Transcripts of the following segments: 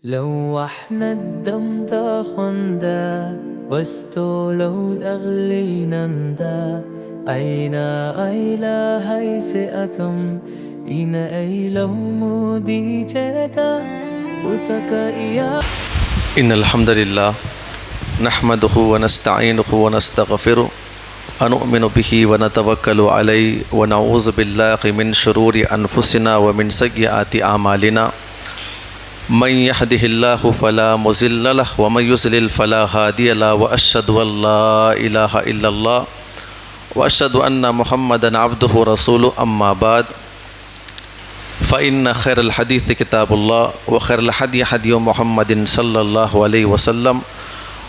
لوحنا الدم تاخندا واستولوا الأغلي نندا أين أيلا هيسئتم إن أيلو مودي جدا وتكايا إن الحمد لله نحمده ونستعينه ونستغفره ونؤمن به ونتوكل عليه ونعوذ بالله من شرور أنفسنا ومن سيئات أعمالنا من يهده الله فلا مضل له ومن يضلل فلا هادي له وأشهد أن لا إله إلا الله وأشهد أن محمدا عبده ورسوله أما بعد فإن خير الحديث كتاب الله وخير الهدي هدي محمد صلى الله عليه وسلم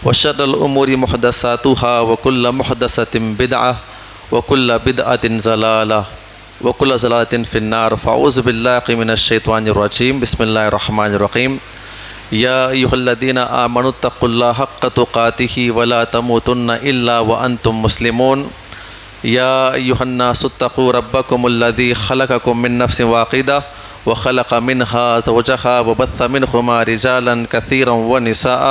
وشر الأمور محدثاتها وكل محدثة بدعة وكل بدعة ضلالة وكل ضلالة في النار فأعوذ بالله من الشيطان الرجيم بسم الله الرحمن الرحيم يا أيها الذين آمنوا اتقوا الله حق تقاته ولا تموتن إلا وأنتم مسلمون يا أيها الناس اتقوا ربكم الذي خلقكم من نفس واحدة وخلق منها زوجها وبث منهما رجالا كثيرا ونساء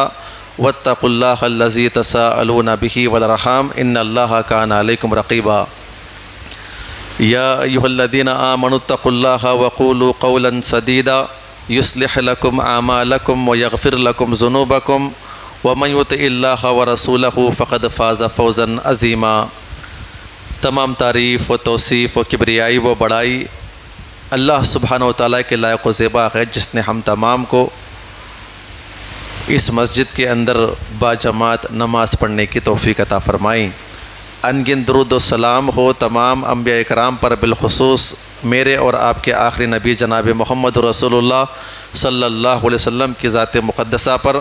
واتقوا الله الذي تساءلون به والأرحام إن الله كان عليكم رقيبا يا أيها الذين آمنوا اتقوا الله وقولوا قولا سديدا يصلح لكم أعمالكم ويغفر لكم ذنوبكم ومن يطع الله ورسوله فقد فاز فوزا عظيما۔ تمام تعریف و توصیف و کبریائی و بڑائی اللہ سبحانہ و تعالیٰ کے لائق و زیبا ہے، جس نے ہم تمام کو اس مسجد کے اندر باجماعت نماز پڑھنے کی توفیق عطا فرمائی۔ انگن درود و سلام ہو تمام انبیاء اکرام پر، بالخصوص میرے اور آپ کے آخری نبی جناب محمد رسول اللہ صلی اللہ علیہ وسلم کی ذات مقدسہ پر،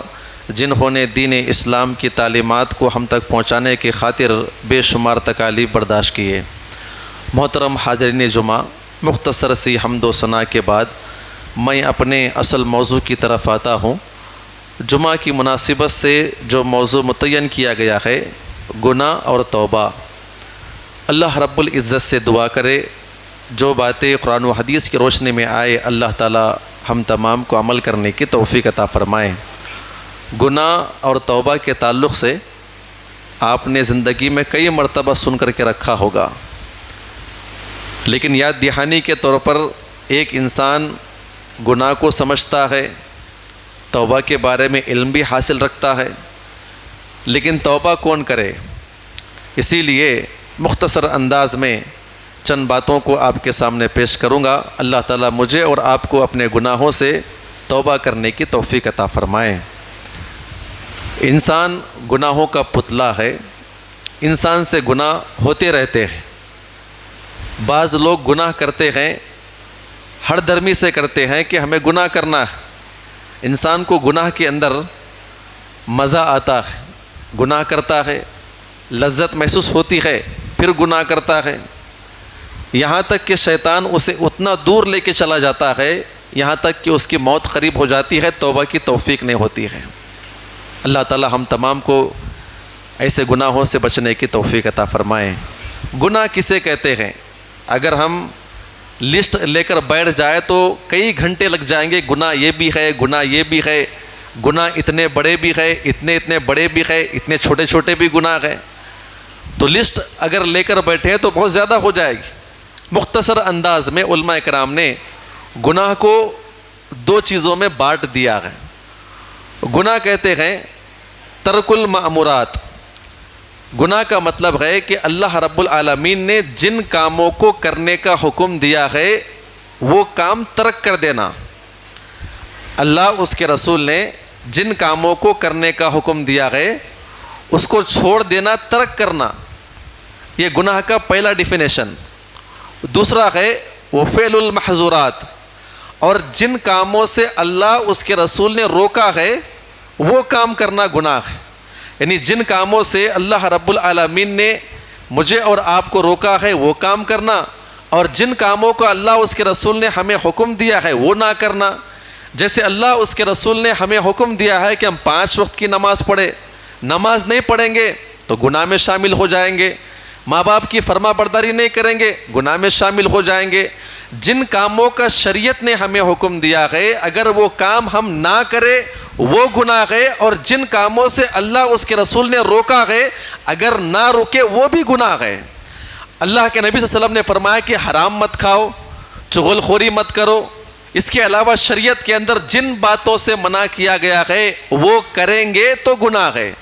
جنہوں نے دین اسلام کی تعلیمات کو ہم تک پہنچانے کی خاطر بے شمار تکالیف برداشت کیے۔ محترم حاضرین جمعہ، مختصر سی حمد و ثنا کے بعد میں اپنے اصل موضوع کی طرف آتا ہوں۔ جمعہ کی مناسبت سے جو موضوع متعین کیا گیا ہے، گناہ اور توبہ۔ اللہ رب العزت سے دعا کرے جو باتیں قرآن و حدیث کی روشنی میں آئے، اللہ تعالی ہم تمام کو عمل کرنے کی توفیق عطا فرمائے۔ گناہ اور توبہ کے تعلق سے آپ نے زندگی میں کئی مرتبہ سن کر کے رکھا ہوگا، لیکن یاد دہانی کے طور پر ایک انسان گناہ کو سمجھتا ہے، توبہ کے بارے میں علم بھی حاصل رکھتا ہے، لیکن توبہ کون کرے؟ اسی لیے مختصر انداز میں چند باتوں کو آپ کے سامنے پیش کروں گا۔ اللہ تعالیٰ مجھے اور آپ کو اپنے گناہوں سے توبہ کرنے کی توفیق عطا فرمائے۔ انسان گناہوں کا پتلا ہے، انسان سے گناہ ہوتے رہتے ہیں۔ بعض لوگ گناہ کرتے ہیں، ہر درمی سے کرتے ہیں کہ ہمیں گناہ کرنا ہے۔ انسان کو گناہ کے اندر مزہ آتا ہے، گناہ کرتا ہے، لذت محسوس ہوتی ہے، پھر گناہ کرتا ہے، یہاں تک کہ شیطان اسے اتنا دور لے کے چلا جاتا ہے، یہاں تک کہ اس کی موت قریب ہو جاتی ہے، توبہ کی توفیق نہیں ہوتی ہے۔ اللہ تعالی ہم تمام کو ایسے گناہوں سے بچنے کی توفیق عطا فرمائیں۔ گناہ کسے کہتے ہیں؟ اگر ہم لسٹ لے کر بیٹھ جائے تو کئی گھنٹے لگ جائیں گے۔ گناہ یہ بھی ہے، گناہ یہ بھی ہے، گناہ اتنے بڑے بھی ہے، اتنے بڑے بھی ہے، اتنے چھوٹے چھوٹے بھی گناہ ہیں۔ تو لسٹ اگر لے کر بیٹھے تو بہت زیادہ ہو جائے گی۔ مختصر انداز میں علماء کرام نے گناہ کو دو چیزوں میں بانٹ دیا ہے۔ گناہ کہتے ہیں ترک المأمورات۔ گناہ کا مطلب ہے کہ اللہ رب العالمین نے جن کاموں کو کرنے کا حکم دیا ہے وہ کام ترک کر دینا۔ اللہ اس کے رسول نے جن کاموں کو کرنے کا حکم دیا ہے اس کو چھوڑ دینا، ترک کرنا، یہ گناہ کا پہلا ڈیفینیشن۔ دوسرا ہے وہ فعل المحظورات، اور جن کاموں سے اللہ اس کے رسول نے روکا ہے وہ کام کرنا گناہ ہے۔ یعنی جن کاموں سے اللہ رب العالمین نے مجھے اور آپ کو روکا ہے وہ کام کرنا، اور جن کاموں کو اللہ اس کے رسول نے ہمیں حکم دیا ہے وہ نہ کرنا۔ جیسے اللہ اس کے رسول نے ہمیں حکم دیا ہے کہ ہم 5 وقت کی نماز پڑھیں، نماز نہیں پڑھیں گے تو گناہ میں شامل ہو جائیں گے۔ ماں باپ کی فرما برداری نہیں کریں گے گناہ میں شامل ہو جائیں گے. جن کاموں کا شریعت نے ہمیں حکم دیا ہے اگر وہ کام ہم نہ کریں وہ گناہ ہے, اور جن کاموں سے اللہ اس کے رسول نے روکا ہے اگر نہ روکے وہ بھی گناہ ہے. اللہ کے نبی صلی اللہ علیہ وسلم نے فرمایا کہ حرام مت کھاؤ, چغل خوری مت کرو. اس کے علاوہ شریعت کے اندر جن باتوں سے منع کیا گیا ہے وہ کریں گے تو گناہ ہے.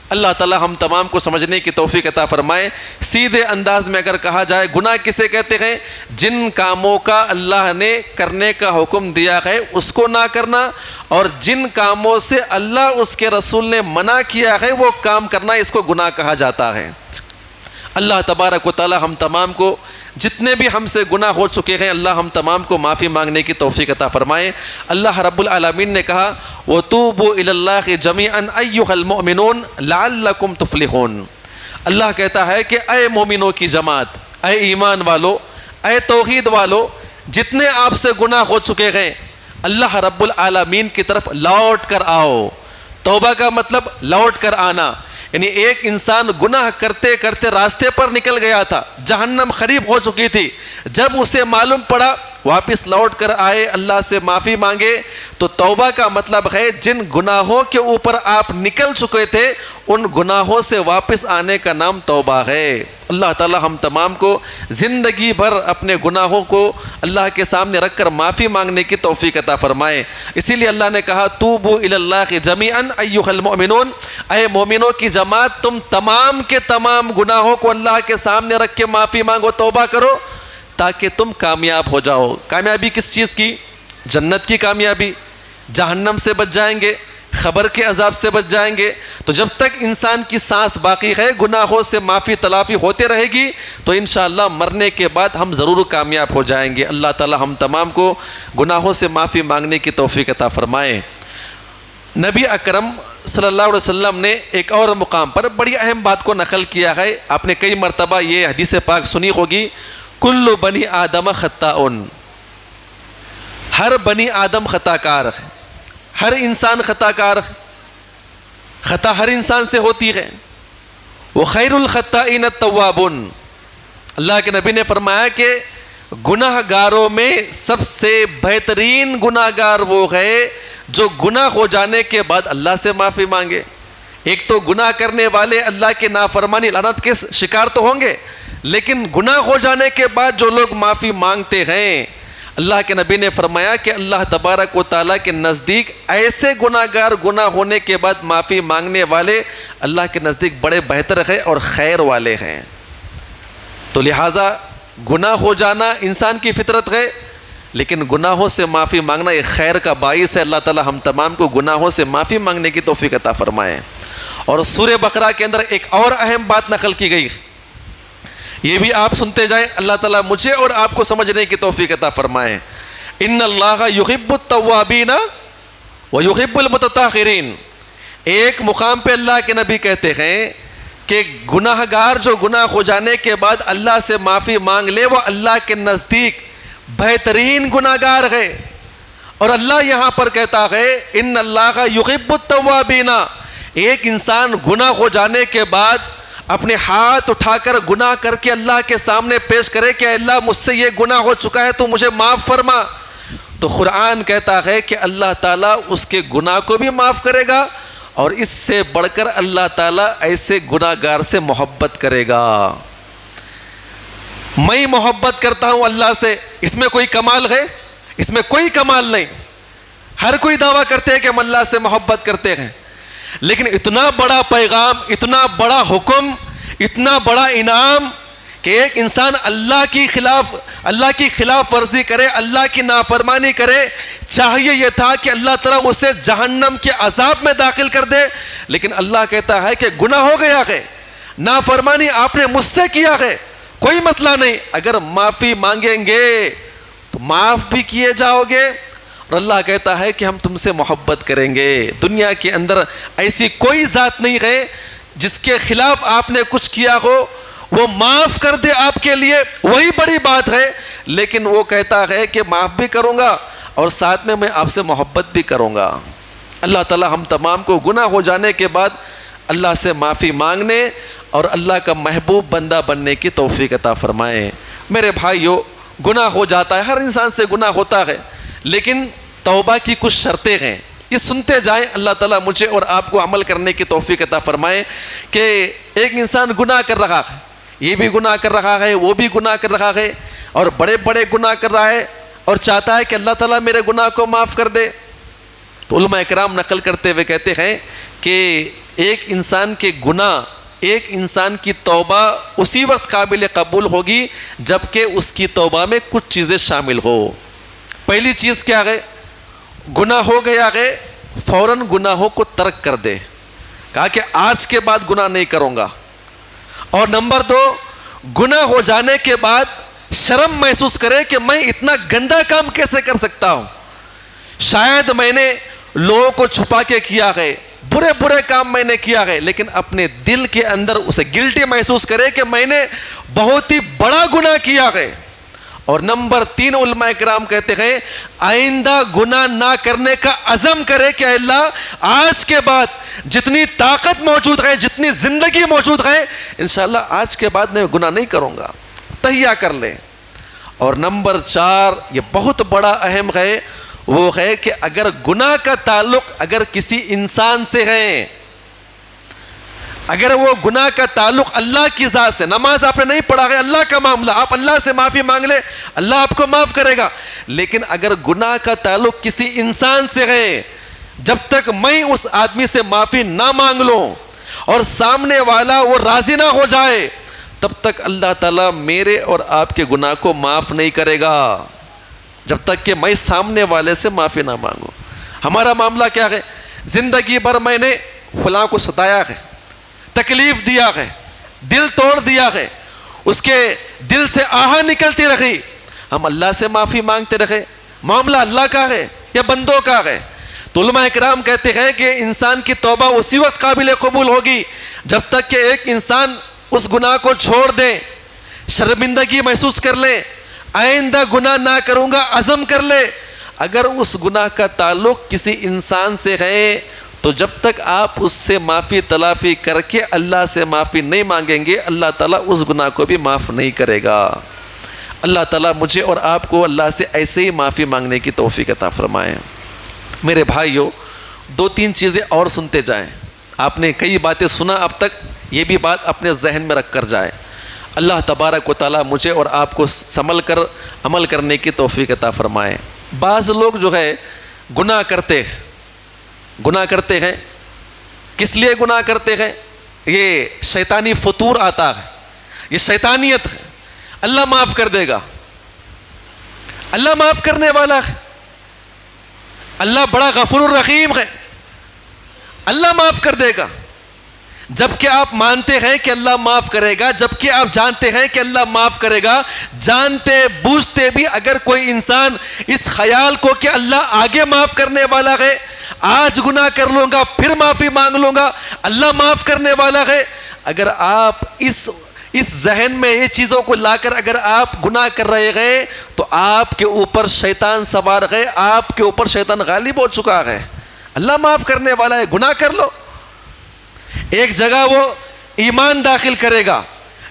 اللہ تعالی ہم تمام کو سمجھنے کی توفیق عطا فرمائے. سیدھے انداز میں اگر کہا جائے گناہ کسے کہتے ہیں؟ جن کاموں کا اللہ نے کرنے کا حکم دیا ہے اس کو نہ کرنا, اور جن کاموں سے اللہ اس کے رسول نے منع کیا ہے وہ کام کرنا, اس کو گناہ کہا جاتا ہے. اللہ تبارک و تعالی ہم تمام کو جتنے بھی ہم سے گناہ ہو چکے ہیں اللہ ہم تمام کو معافی مانگنے کی توفیق عطا فرمائے. اللہ رب العالمین نے کہا وَتُوبُوا إِلَى اللَّهِ جَمِيعًا أَيُّهَا الْمُؤْمِنُونَ لَعَلَّكُمْ تُفْلِحُونَ. اللہ کہتا ہے کہ اے مومنوں کی جماعت, اے ایمان والو, اے توحید والو, جتنے آپ سے گناہ ہو چکے ہیں اللہ رب العالمین کی طرف لوٹ کر آؤ. توبہ کا مطلب لوٹ کر آنا, یعنی ایک انسان گناہ کرتے کرتے راستے پر نکل گیا تھا, جہنم قریب ہو چکی تھی, جب اسے معلوم پڑا واپس لوٹ کر آئے, اللہ سے معافی مانگے. تو توبہ کا مطلب ہے جن گناہوں کے اوپر آپ نکل چکے تھے ان گناہوں سے واپس آنے کا نام توبہ ہے. اللہ تعالی ہم تمام کو زندگی بھر اپنے گناہوں کو اللہ کے سامنے رکھ کر معافی مانگنے کی توفیق عطا فرمائے. اسی لیے اللہ نے کہا توبوا الی اللہ جمیعا ایھا المؤمنون, اے مومنوں کی جماعت تم تمام کے تمام گناہوں کو اللہ کے سامنے رکھ کے معافی مانگو, توبہ کرو تاکہ تم کامیاب ہو جاؤ. کامیابی کس چیز کی؟ جنت کی کامیابی, جہنم سے بچ جائیں گے, خبر کے عذاب سے بچ جائیں گے. تو جب تک انسان کی سانس باقی ہے گناہوں سے معافی تلافی ہوتے رہے گی تو انشاءاللہ مرنے کے بعد ہم ضرور کامیاب ہو جائیں گے. اللہ تعالی ہم تمام کو گناہوں سے معافی مانگنے کی توفیق عطا فرمائے. نبی اکرم صلی اللہ علیہ وسلم نے ایک اور مقام پر بڑی اہم بات کو نقل کیا ہے. آپ نے کئی مرتبہ یہ حدیث پاک سنی ہوگی, کل بنی آدم خطاؤن, ہر بنی آدم خطا کار ہے, ہر انسان خطا کار ہے, خطا ہر انسان سے ہوتی ہے. وخیر الخطائین التوابون, اللہ کے نبی نے فرمایا کہ گناہ گاروں میں سب سے بہترین گناہ گار وہ ہے جو گناہ ہو جانے کے بعد اللہ سے معافی مانگے. ایک تو گناہ کرنے والے اللہ کے نافرمانی لعنت کے شکار تو ہوں گے, لیکن گناہ ہو جانے کے بعد جو لوگ معافی مانگتے ہیں اللہ کے نبی نے فرمایا کہ اللہ تبارک و تعالیٰ کے نزدیک ایسے گناہ گار گناہ ہونے کے بعد معافی مانگنے والے اللہ کے نزدیک بڑے بہتر ہیں اور خیر والے ہیں. تو لہٰذا گناہ ہو جانا انسان کی فطرت ہے, لیکن گناہوں سے معافی مانگنا ایک خیر کا باعث ہے. اللہ تعالیٰ ہم تمام کو گناہوں سے معافی مانگنے کی توفیق عطا فرمائے. اور سورہ بقرہ کے اندر ایک اور اہم بات نقل کی گئی, یہ بھی آپ سنتے جائیں, اللہ تعالیٰ مجھے اور آپ کو سمجھنے کی توفیق عطا فرمائے. ان اللہ یحب التوابین ویحب المتطہرین. ایک مقام پہ اللہ کے نبی کہتے ہیں کہ گناہ گار جو گناہ ہو جانے کے بعد اللہ سے معافی مانگ لے وہ اللہ کے نزدیک بہترین گناہ گار ہے. اور اللہ یہاں پر کہتا ہے ان اللہ یحب التوابین, ایک انسان گناہ ہو جانے کے بعد اپنے ہاتھ اٹھا کر گناہ کر کے اللہ کے سامنے پیش کرے کہ اللہ مجھ سے یہ گناہ ہو چکا ہے تو مجھے معاف فرما, تو قرآن کہتا ہے کہ اللہ تعالیٰ اس کے گناہ کو بھی معاف کرے گا, اور اس سے بڑھ کر اللہ تعالیٰ ایسے گناہ گار سے محبت کرے گا. میں محبت کرتا ہوں اللہ سے, اس میں کوئی کمال ہے؟ اس میں کوئی کمال نہیں. ہر کوئی دعویٰ کرتے ہیں کہ ہم اللہ سے محبت کرتے ہیں, لیکن اتنا بڑا پیغام, اتنا بڑا حکم, اتنا بڑا انعام کہ ایک انسان اللہ کی خلاف ورزی کرے, اللہ کی نافرمانی کرے. چاہیے یہ تھا کہ اللہ تعالیٰ اسے جہنم کے عذاب میں داخل کر دے, لیکن اللہ کہتا ہے کہ گناہ ہو گیا ہے, نافرمانی آپ نے مجھ سے کیا ہے, کوئی مسئلہ نہیں, اگر معافی مانگیں گے تو معاف بھی کیے جاؤ گے, اور اللہ کہتا ہے کہ ہم تم سے محبت کریں گے. دنیا کے اندر ایسی کوئی ذات نہیں ہے جس کے خلاف آپ نے کچھ کیا ہو وہ معاف کر دے آپ کے لیے, وہی بڑی بات ہے. لیکن وہ کہتا ہے کہ معاف بھی کروں گا اور ساتھ میں آپ سے محبت بھی کروں گا. اللہ تعالی ہم تمام کو گناہ ہو جانے کے بعد اللہ سے معافی مانگنے اور اللہ کا محبوب بندہ بننے کی توفیق عطا فرمائے۔ میرے بھائیو، گناہ ہو جاتا ہے، ہر انسان سے گناہ ہوتا ہے، لیکن توبہ کی کچھ شرطیں ہیں، یہ سنتے جائیں۔ اللہ تعالیٰ مجھے اور آپ کو عمل کرنے کی توفیق عطا فرمائے کہ ایک انسان گناہ کر رہا ہے، یہ بھی گناہ کر رہا ہے، وہ بھی گناہ کر رہا ہے، اور بڑے بڑے گناہ کر رہا ہے، اور چاہتا ہے کہ اللہ تعالیٰ میرے گناہ کو معاف کر دے۔ تو علماء کرام نقل کرتے ہوئے کہتے ہیں کہ ایک انسان کے گناہ، ایک انسان کی توبہ اسی وقت قابل قبول ہوگی جبکہ اس کی توبہ میں کچھ چیزیں شامل ہو۔ پہلی چیز کیا ہے؟ گناہ ہو گیا ہے، فوراً گناہوں کو ترک کر دے، کہا کہ آج کے بعد گناہ نہیں کروں گا۔ اور نمبر 2، گناہ ہو جانے کے بعد شرم محسوس کرے کہ میں اتنا گندا کام کیسے کر سکتا ہوں، شاید میں نے لوگوں کو چھپا کے کیا ہے، برے برے کام میں نے کیا ہے، لیکن اپنے دل کے اندر اسے گلٹی محسوس کرے کہ میں نے بہت ہی بڑا گناہ کیا ہے۔ اور نمبر 3، علماء کرام کہتے ہیں آئندہ گناہ نہ کرنے کا عزم کرے کہ اللہ آج کے بعد جتنی طاقت موجود ہے، جتنی زندگی موجود ہے، انشاءاللہ آج کے بعد میں گناہ نہیں کروں گا، تہیہ کر لے۔ اور نمبر 4، یہ بہت بڑا اہم ہے، وہ ہے کہ اگر گناہ کا تعلق اگر کسی انسان سے ہے، اگر وہ گناہ کا تعلق اللہ کی ذات سے، نماز آپ نے نہیں پڑھا ہے، اللہ کا معاملہ، آپ اللہ سے معافی مانگ لیں، اللہ آپ کو معاف کرے گا، لیکن اگر گناہ کا تعلق کسی انسان سے ہے، جب تک میں اس آدمی سے معافی نہ مانگ لوں اور سامنے والا وہ راضی نہ ہو جائے، تب تک اللہ تعالیٰ میرے اور آپ کے گناہ کو معاف نہیں کرے گا، جب تک کہ میں سامنے والے سے معافی نہ مانگوں۔ ہمارا معاملہ کیا ہے؟ زندگی بھر میں نے فلاں کو ستایا ہے، تکلیف دیا ہے، دل توڑ دیا ہے، اس کے دل سے آہا نکلتی رہی، ہم اللہ سے معافی مانگتے رہے، معاملہ اللہ کا ہے یا بندوں کا ہے؟ تو علماء اکرام کہتے ہیں کہ انسان کی توبہ اسی وقت قابل قبول ہوگی جب تک کہ ایک انسان اس گناہ کو چھوڑ دے، شرمندگی محسوس کر لے، آئندہ گناہ نہ کروں گا عزم کر لے۔ اگر اس گناہ کا تعلق کسی انسان سے ہے تو جب تک آپ اس سے معافی تلافی کر کے اللہ سے معافی نہیں مانگیں گے، اللہ تعالیٰ اس گناہ کو بھی معاف نہیں کرے گا۔ اللہ تعالیٰ مجھے اور آپ کو اللہ سے ایسے ہی معافی مانگنے کی توفیق عطا فرمائے۔ میرے بھائیو، 2-3 چیزیں اور سنتے جائیں، آپ نے کئی باتیں سنا اب تک، یہ بھی بات اپنے ذہن میں رکھ کر جائیں۔ اللہ تبارک و تعالیٰ مجھے اور آپ کو سنبھل کر عمل کرنے کی توفیق عطا فرمائے۔ بعض لوگ جو ہے گناہ کرتے ہیں، کس لیے گناہ کرتے ہیں؟ یہ شیطانی فطور آتا ہے، یہ شیطانیت ہے۔ اللہ معاف کر دے گا، اللہ معاف کرنے والا ہے، اللہ بڑا غفور الرحیم ہے، اللہ معاف کر دے گا۔ جبکہ آپ مانتے ہیں کہ اللہ معاف کرے گا، جبکہ آپ جانتے ہیں کہ اللہ معاف کرے گا، جانتے بوجھتے بھی اگر کوئی انسان اس خیال کو کہ اللہ آگے معاف کرنے والا ہے، آج گناہ کر لوں گا پھر معافی مانگ لوں گا، اللہ معاف کرنے والا ہے، اگر آپ اس ذہن میں یہ چیزوں کو لا کر اگر آپ گناہ کر رہے ہیں تو آپ کے اوپر شیطان سوار ہے، آپ کے اوپر شیطان غالب ہو چکا ہے۔ اللہ معاف کرنے والا ہے، گناہ کر لو۔ ایک جگہ وہ ایمان داخل کرے گا،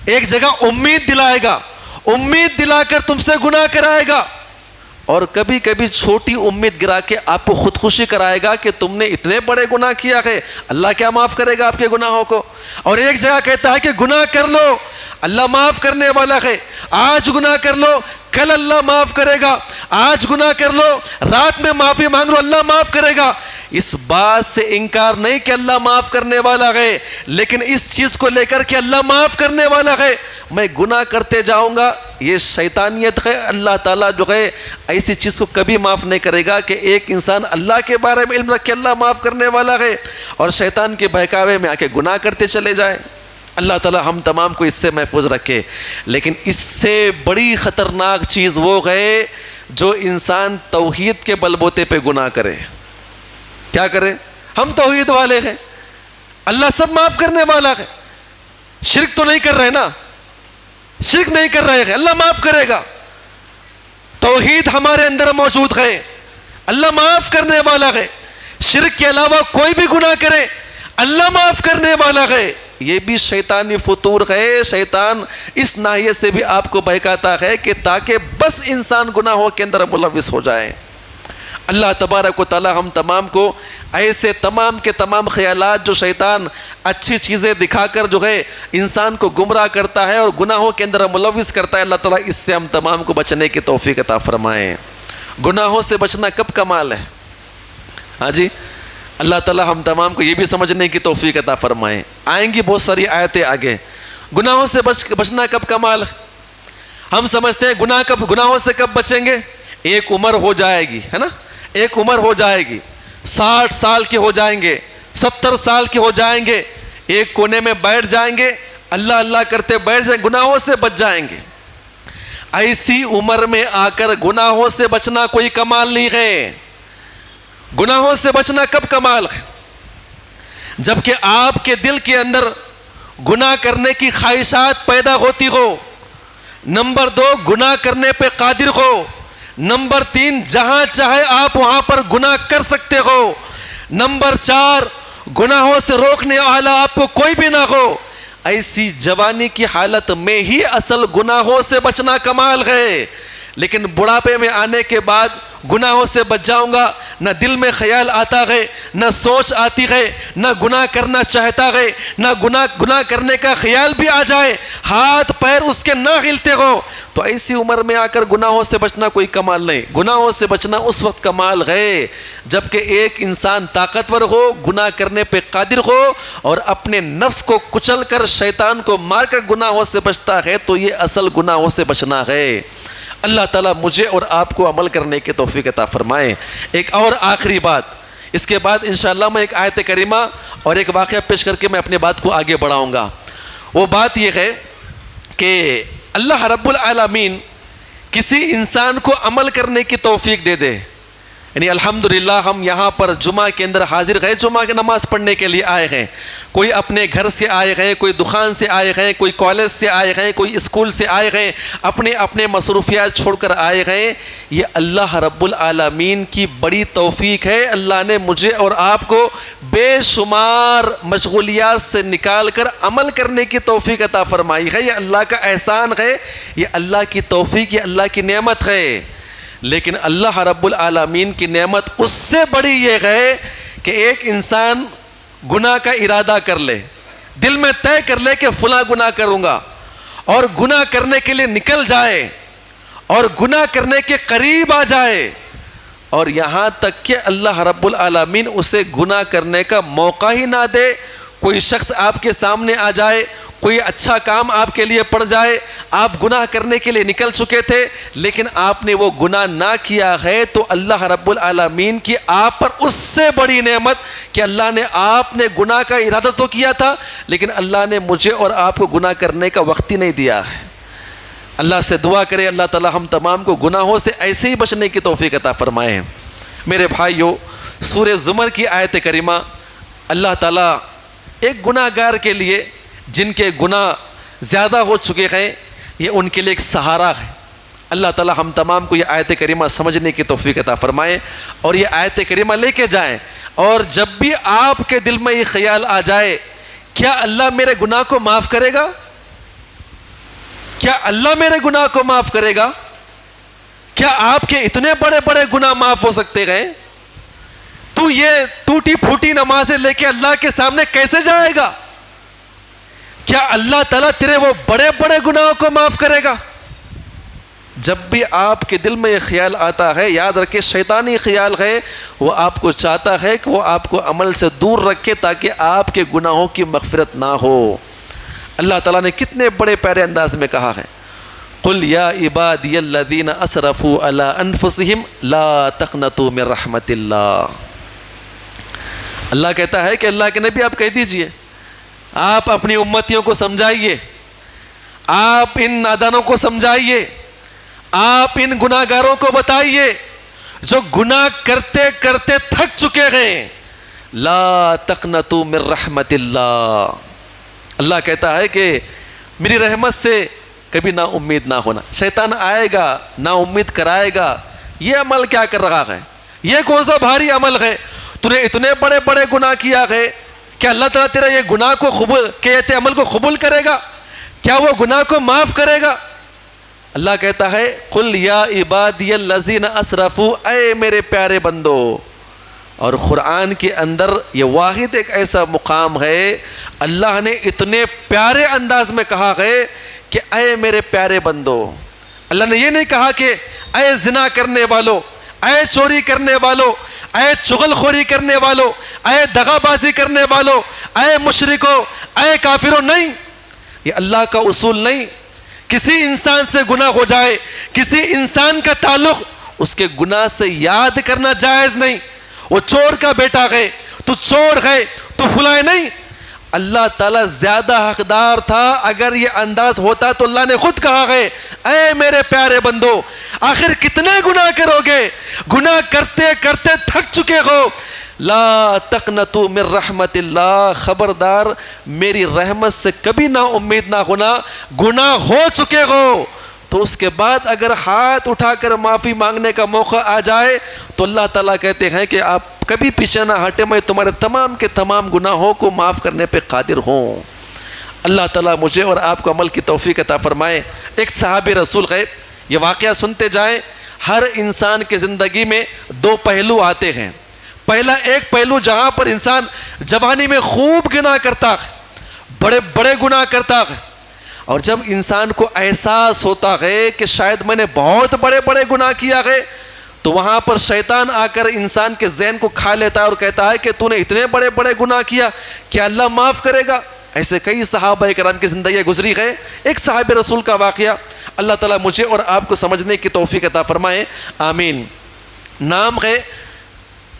ایک جگہ امید دلائے گا، امید دلا کر تم سے گناہ کرائے گا، اور کبھی کبھی چھوٹی امید گرا کے آپ کو خودکشی کرائے گا کہ تم نے اتنے بڑے گناہ کیا ہے، اللہ کیا معاف کرے گا آپ کے گناہوں کو۔ اور ایک جگہ کہتا ہے کہ گناہ کر لو، اللہ معاف کرنے والا ہے، آج گناہ کر لو کل اللہ معاف کرے گا، آج گناہ کر لو رات میں معافی مانگ لو اللہ معاف کرے گا۔ اس بات سے انکار نہیں کہ اللہ معاف کرنے والا ہے، لیکن اس چیز کو لے کر کہ اللہ معاف کرنے والا ہے میں گناہ کرتے جاؤں گا، یہ شیطانیت ہے۔ اللہ تعالیٰ جو ہے ایسی چیز کو کبھی معاف نہیں کرے گا کہ ایک انسان اللہ کے بارے میں علم رکھ کے اللہ معاف کرنے والا ہے اور شیطان کے بہکاوے میں آ کے گناہ کرتے چلے جائے۔ اللہ تعالیٰ ہم تمام کو اس سے محفوظ رکھے۔ لیکن اس سے بڑی خطرناک چیز وہ ہے جو انسان توحید کے بل بوتے پہ گناہ کرے۔ کیا کرے؟ ہم توحید والے ہیں، اللہ سب معاف کرنے والا ہے، شرک تو نہیں کر رہے نا، شرک نہیں کر رہے ہیں، اللہ معاف کرے گا۔ توحید ہمارے اندر موجود ہے، اللہ معاف کرنے والا ہے۔ شرک کے علاوہ کوئی بھی گناہ کرے اللہ معاف کرنے والا ہے۔ یہ بھی شیطانی فطور ہے. شیطان اس ناحیے سے بھی آپ کو بہکاتا ہے کہ تاکہ بس انسان گناہوں کے اندر ملوث ہو جائے. اللہ تبارک و تعالی ہم تمام کو ایسے تمام کے تمام خیالات جو شیطان اچھی چیزیں دکھا کر جو ہے انسان کو گمراہ کرتا ہے اور گناہوں کے اندر ملوث کرتا ہے، اللہ تعالیٰ اس سے ہم تمام کو بچنے کی توفیق عطا فرمائیں. گناہوں سے بچنا کب کمال ہے؟ ہاں جی، اللہ تعالیٰ ہم تمام کو یہ بھی سمجھنے کی توفیق عطا فرمائیں. آئیں گی بہت ساری آیتیں آگے. گناہوں سے بچنا کب کمال ہے؟ ہم سمجھتے ہیں گناہوں سے کب بچیں گے؟ ایک عمر ہو جائے گی، ہے نا، ایک عمر ہو جائے گی، 60 سال کے ہو جائیں گے، 70 سال کے ہو جائیں گے، ایک کونے میں بیٹھ جائیں گے، اللہ اللہ کرتے بیٹھ جائیں، گناہوں سے بچ جائیں گے. ایسی عمر میں آ کر گناہوں سے بچنا کوئی کمال نہیں ہے. گناہوں سے بچنا کب کمال ہے؟ جبکہ آپ کے دل کے اندر گناہ کرنے کی خواہشات پیدا ہوتی ہو. نمبر 2، گناہ کرنے پہ قادر ہو. نمبر 3، جہاں چاہے آپ وہاں پر گناہ کر سکتے ہو. نمبر 4، گناہوں سے روکنے والا آپ کو کوئی بھی نہ ہو. ایسی جوانی کی حالت میں ہی اصل گناہوں سے بچنا کمال ہے. لیکن بڑھاپے میں آنے کے بعد گناہوں سے بچ جاؤں گا، نہ دل میں خیال آتا ہے، نہ سوچ آتی ہے، نہ گناہ کرنا چاہتا ہے، نہ گناہ کرنے کا خیال بھی آ جائے، ہاتھ پیر اس کے نہ ہلتے ہو، تو ایسی عمر میں آ کر گناہوں سے بچنا کوئی کمال نہیں. گناہوں سے بچنا اس وقت کمال ہے جبکہ ایک انسان طاقتور ہو، گناہ کرنے پہ قادر ہو اور اپنے نفس کو کچل کر شیطان کو مار کر گناہوں سے بچتا ہے، تو یہ اصل گناہوں سے بچنا ہے. اللہ تعالیٰ مجھے اور آپ کو عمل کرنے کی توفیق عطا فرمائے. ایک اور آخری بات، اس کے بعد انشاءاللہ میں ایک آیت کریمہ اور ایک واقعہ پیش کر کے میں اپنی بات کو آگے بڑھاؤں گا. وہ بات یہ ہے کہ اللہ رب العالمین کسی انسان کو عمل کرنے کی توفیق دے دے. یعنی الحمدللہ ہم یہاں پر جمعہ کے اندر حاضر ہیں، جمعہ کی نماز پڑھنے کے لیے آئے ہیں. کوئی اپنے گھر سے آئے ہیں، کوئی دکان سے آئے ہیں، کوئی کالج سے آئے ہیں، کوئی اسکول سے آئے ہیں، اپنے مصروفیات چھوڑ کر آئے ہیں. یہ اللہ رب العالمین کی بڑی توفیق ہے. اللہ نے مجھے اور آپ کو بے شمار مشغولیات سے نکال کر عمل کرنے کی توفیق عطا فرمائی ہے. یہ اللہ کا احسان ہے، یہ اللہ کی توفیق، یہ اللہ کی نعمت ہے. لیکن اللہ رب العالمین کی نعمت اس سے بڑی یہ ہے کہ ایک انسان گناہ کا ارادہ کر لے، دل میں طے کر لے کہ فلاں گناہ کروں گا، اور گناہ کرنے کے لیے نکل جائے اور گناہ کرنے کے قریب آ جائے، اور یہاں تک کہ اللہ رب العالمین اسے گناہ کرنے کا موقع ہی نہ دے. کوئی شخص آپ کے سامنے آ جائے، کوئی اچھا کام آپ کے لیے پڑ جائے، آپ گناہ کرنے کے لیے نکل چکے تھے لیکن آپ نے وہ گناہ نہ کیا ہے، تو اللہ رب العالمین کی آپ پر اس سے بڑی نعمت کہ اللہ نے آپ نے گناہ کا ارادہ تو کیا تھا لیکن اللہ نے مجھے اور آپ کو گناہ کرنے کا وقت ہی نہیں دیا ہے. اللہ سے دعا کرے اللہ تعالی ہم تمام کو گناہوں سے ایسے ہی بچنے کی توفیق عطا فرمائے. میرے بھائیو، سورہ زمر کی آیت کریمہ اللہ تعالیٰ ایک گناہ گار کے لیے جن کے گناہ زیادہ ہو چکے ہیں، یہ ان کے لیے ایک سہارا ہے. اللہ تعالیٰ ہم تمام کو یہ آیت کریمہ سمجھنے کی توفیق عطا فرمائے اور یہ آیت کریمہ لے کے جائیں. اور جب بھی آپ کے دل میں یہ خیال آ جائے کیا اللہ میرے گناہ کو معاف کرے گا، کیا اللہ میرے گناہ کو معاف کرے گا، کیا آپ کے اتنے بڑے بڑے گناہ معاف ہو سکتے ہیں؟ تو یہ ٹوٹی پھوٹی نمازیں لے کے اللہ کے سامنے کیسے جائے گا؟ کیا اللہ تعالیٰ تیرے وہ بڑے بڑے گناہوں کو معاف کرے گا؟ جب بھی آپ کے دل میں یہ خیال آتا ہے، یاد رکھیں شیطانی خیال ہے، وہ آپ کو چاہتا ہے کہ وہ آپ کو عمل سے دور رکھے تاکہ آپ کے گناہوں کی مغفرت نہ ہو. اللہ تعالیٰ نے کتنے بڑے پیارے انداز میں کہا ہے، قل یا عبادی الذین اسرفوا علی انفسہم لا تقنطوا من رحمت اللہ. اللہ کہتا ہے کہ اللہ کے نبی آپ کہہ دیجئے، آپ اپنی امتیوں کو سمجھائیے، آپ ان نادانوں کو سمجھائیے، آپ ان گناہ گاروں کو بتائیے جو گناہ کرتے کرتے تھک چکے ہیں، لا تقنطوا من رحمت اللہ. اللہ کہتا ہے کہ میری رحمت سے کبھی نا امید نہ ہونا. شیطان آئے گا، نا امید کرائے گا، یہ عمل کیا کر رہا ہے، یہ کون سا بھاری عمل ہے، تو نے اتنے بڑے بڑے گناہ کیا ہے، کیا اللہ تعالیٰ تیرا یہ گناہ کو قبول کے عمل کو قبول کرے گا؟ کیا وہ گناہ کو معاف کرے گا؟ اللہ کہتا ہے قل یا عبادی الذین اسرفوا، اے میرے پیارے بندو. اور قرآن کے اندر یہ واحد ایک ایسا مقام ہے اللہ نے اتنے پیارے انداز میں کہا ہے کہ اے میرے پیارے بندو. اللہ نے یہ نہیں کہا کہ اے زنا کرنے والو، اے چوری کرنے والو، اے چغل خوری کرنے والو، اے دغا بازی کرنے والو، اے مشرکو، اے کافرو. نہیں، یہ اللہ کا اصول نہیں. کسی انسان سے گناہ ہو جائے، کسی انسان کا تعلق اس کے گناہ سے یاد کرنا جائز نہیں. وہ چور کا بیٹا ہے، تو چور ہے، تو فلاں نہیں. اللہ تعالیٰ زیادہ حقدار تھا. اگر یہ انداز ہوتا تو اللہ نے خود کہا ہے اے میرے پیارے بندو، آخر کتنے گناہ کرو گے؟ گناہ کرتے کرتے تھک چکے ہو، لا تقنطوا من رحمت اللہ، خبردار میری رحمت سے کبھی نا امید نہ ہونا. گناہ ہو چکے ہو تو اس کے بعد اگر ہاتھ اٹھا کر معافی مانگنے کا موقع آ جائے تو اللہ تعالیٰ کہتے ہیں کہ آپ کبھی پیچھے نہ ہٹے، میں تمہارے تمام کے تمام گناہوں کو معاف کرنے پہ قادر ہوں. اللہ تعالیٰ مجھے اور آپ کو عمل کی توفیق عطا فرمائے. ایک صحابی رسول ہے، یہ واقعہ سنتے جائیں. ہر انسان کی زندگی میں دو پہلو آتے ہیں. پہلا ایک پہلو جہاں پر انسان جوانی میں خوب گناہ کرتا ہے، بڑے بڑے گناہ کرتا ہے، اور جب انسان کو احساس ہوتا ہے کہ شاید میں نے بہت بڑے بڑے گناہ کیا ہے تو وہاں پر شیطان آ کر انسان کے ذہن کو کھا لیتا ہے اور کہتا ہے کہ تو نے اتنے بڑے بڑے گناہ کیا، کیا اللہ معاف کرے گا؟ ایسے کئی صحابہ کرام کی زندگی گزری ہے. ایک صحابی رسول کا واقعہ، اللہ تعالیٰ مجھے اور آپ کو سمجھنے کی توفیق عطا فرمائے، آمین. نام ہے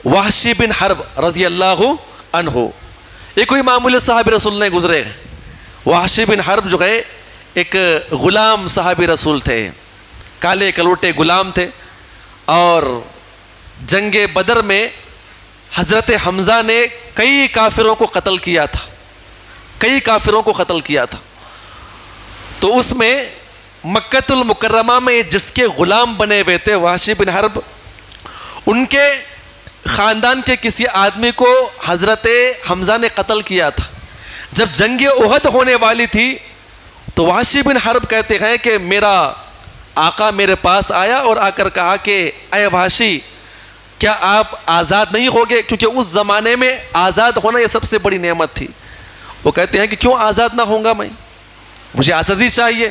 وحشی بن حرب رضی اللہ عنہ. یہ کوئی معمولی صحابی رسول نہیں گزرے. وحشی بن حرب جو ہے ایک غلام صحابی رسول تھے، کالے کلوٹے غلام تھے، اور جنگ بدر میں حضرت حمزہ نے کئی کافروں کو قتل کیا تھا، کئی کافروں کو قتل کیا تھا. تو اس میں مکۃ المکرمہ میں جس کے غلام بنے ہوئے تھے وحشی بن حرب، ان کے خاندان کے کسی آدمی کو حضرت حمزہ نے قتل کیا تھا. جب جنگ احد ہونے والی تھی تو وحشی بن حرب کہتے ہیں کہ میرا آقا میرے پاس آیا اور آ کر کہا کہ اے وحشی، کیا آپ آزاد نہیں ہوگے؟ کیونکہ اس زمانے میں آزاد ہونا یہ سب سے بڑی نعمت تھی. وہ کہتے ہیں کہ کیوں آزاد نہ ہوں گا میں، مجھے آزادی چاہیے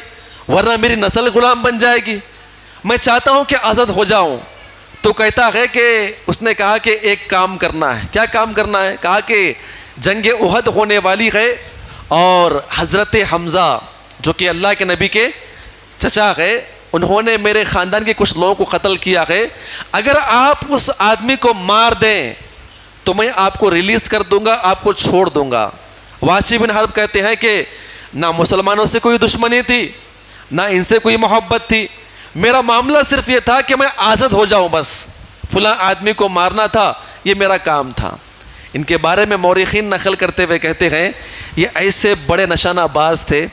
ورنہ میری نسل غلام بن جائے گی، میں چاہتا ہوں کہ آزاد ہو جاؤں. تو کہتا ہے کہ اس نے کہا کہ ایک کام کرنا ہے. کیا کام کرنا ہے؟ کہا کہ جنگ احد ہونے والی ہے اور حضرت حمزہ جو کہ اللہ کے نبی کے چچا ہے، انہوں نے میرے خاندان کے کچھ لوگوں کو قتل کیا ہے. اگر آپ اس آدمی کو مار دیں تو میں آپ کو ریلیز کر دوں گا، آپ کو چھوڑ دوں گا. وحشی بن حرب کہتے ہیں کہ نہ مسلمانوں سے کوئی دشمنی تھی، نہ ان سے کوئی محبت تھی، میرا معاملہ صرف یہ تھا کہ میں آزاد ہو جاؤں، بس فلاں آدمی کو مارنا تھا، یہ میرا کام تھا. ان کے بارے میں مورخین نقل کرتے ہوئے کہتے ہیں یہ ایسے بڑے نشانہ باز تھے.